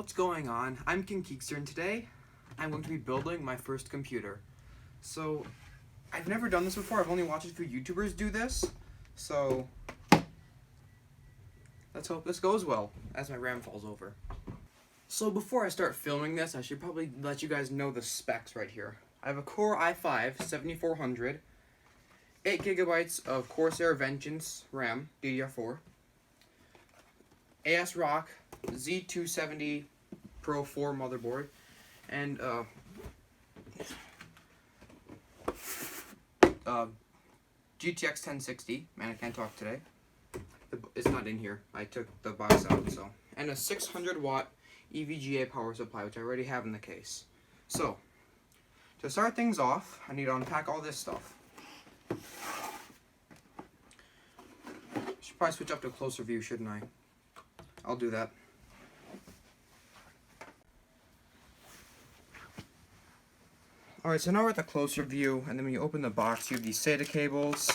What's going on? I'm King Keekster, and today I'm going to be building my first computer. So, I've never done this before. I've only watched a few YouTubers do this. So, let's hope this goes well as my RAM falls over. So before I start filming this, I should probably let you guys know the specs right here. I have a Core i5 7400, 8 gigabytes of Corsair Vengeance RAM, DDR4, ASRock Z270 Pro 4 motherboard, and GTX 1060. Man, I can't talk today. It's not in here. I took the BIOS out, so. And a 600 watt EVGA power supply, which I already have in the case. So, to start things off, I need to unpack all this stuff. Should probably switch up to a closer view, shouldn't I? I'll do that. Alright, so now we're at the closer view, and then when you open the box, you have these SATA cables,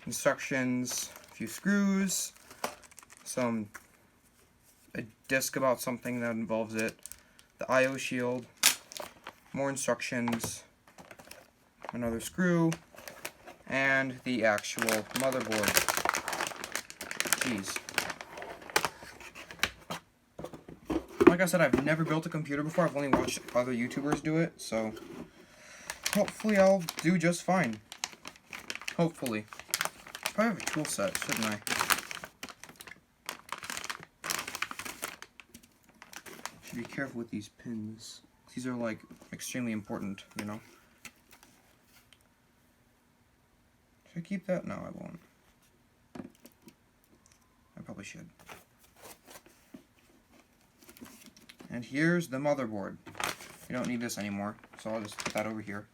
instructions, a few screws, a disc about something that involves it, the I/O shield, more instructions, another screw, and the actual motherboard. Jeez. Like I said, I've never built a computer before. I've only watched other YouTubers do it, so hopefully I'll do just fine. Hopefully. Probably have a tool set, shouldn't I? Should be careful with these pins. These are like extremely important, you know. Should I keep that? No, I won't. I probably should. And here's the motherboard. We don't need this anymore, so I'll just put that over here.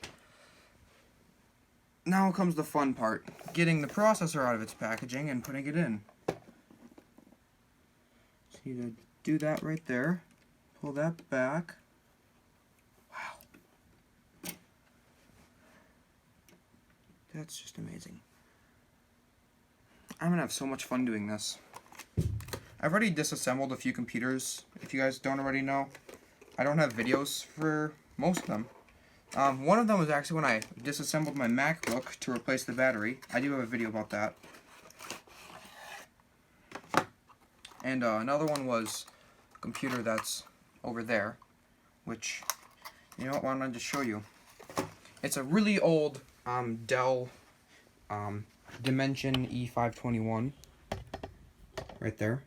Now comes the fun part, getting the processor out of its packaging and putting it in. So you need to do that right there. Pull that back. Wow. That's just amazing. I'm gonna have so much fun doing this. I've already disassembled a few computers, if you guys don't already know. I don't have videos for most of them. One of them was actually when I disassembled my MacBook to replace the battery. I do have a video about that. And another one was a computer that's over there, which, you know what, why don't I just show you? It's a really old Dell Dimension E521, right there.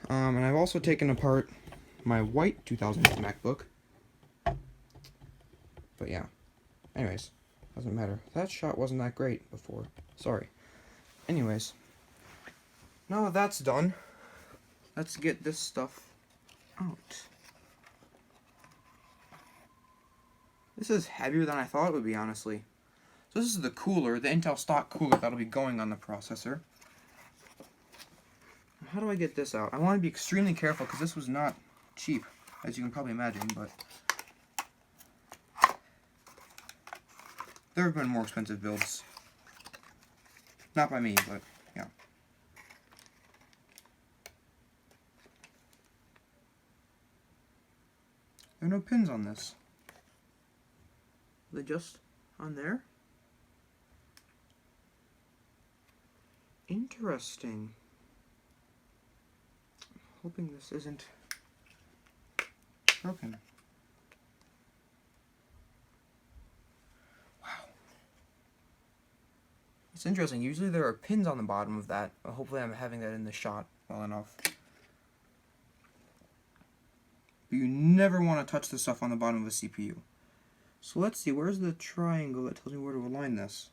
And I've also taken apart my white 2000 MacBook. But yeah. Anyways, doesn't matter. That shot wasn't that great before. Sorry. Anyways. Now that that's done, let's get this stuff out. This is heavier than I thought it would be, honestly. So this is the cooler, the Intel stock cooler that'll be going on the processor. How do I get this out? I want to be extremely careful because this was not cheap, as you can probably imagine, but there have been more expensive builds. Not by me, but yeah. There are no pins on this. Are they just on there? Interesting. Hoping this isn't broken. Wow. It's interesting. Usually there are pins on the bottom of that. Hopefully I'm having that in the shot well enough. But you never want to touch the stuff on the bottom of a CPU. So let's see, where's the triangle that tells me where to align this?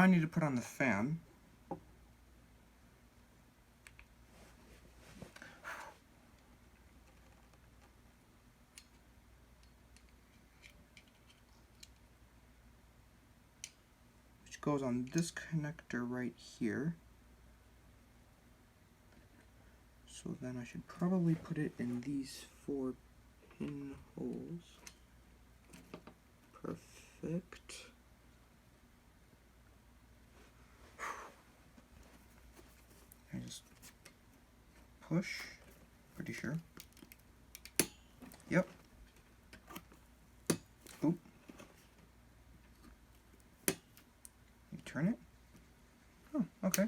I need to put on the fan. Which goes on this connector right here. So then I should probably put it in these 4 pinholes. Perfect. I just push, pretty sure. Yep. Oop. You turn it? Oh, okay.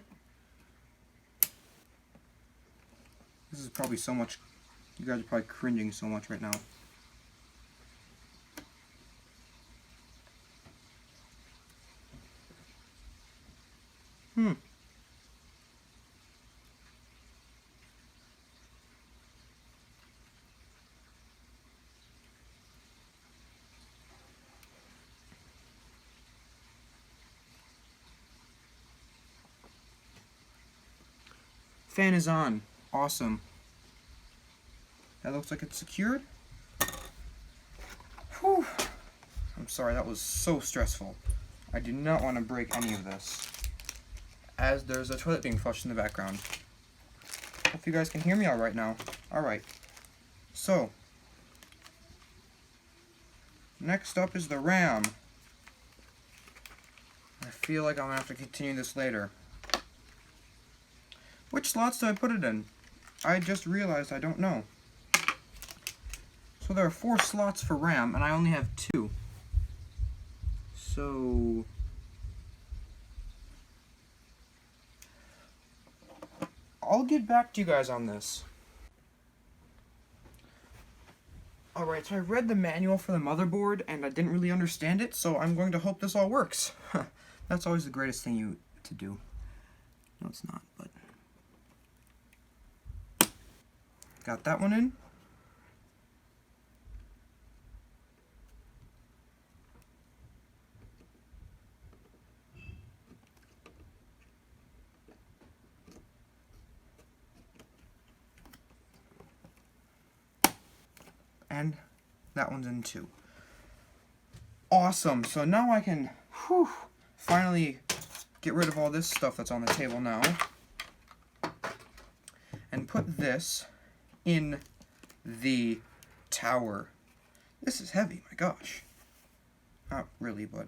This is probably so much, you guys are probably cringing so much right now. Fan is on. Awesome. That looks like it's secured. Whew. I'm sorry, that was so stressful. I do not want to break any of this. As there's a toilet being flushed in the background. Hope you guys can hear me all right now. Alright. So, next up is the RAM. I feel like I'm going to have to continue this later. Which slots do I put it in? I just realized I don't know. So there are 4 slots for RAM, and I only have 2. So I'll get back to you guys on this. Alright, so I read the manual for the motherboard, and I didn't really understand it, so I'm going to hope this all works. That's always the greatest thing to do. No, it's not, but... Got that one in. And that one's in too. Awesome. So now I can finally get rid of all this stuff that's on the table now. And put this in the tower. This is heavy, my gosh. Not really, but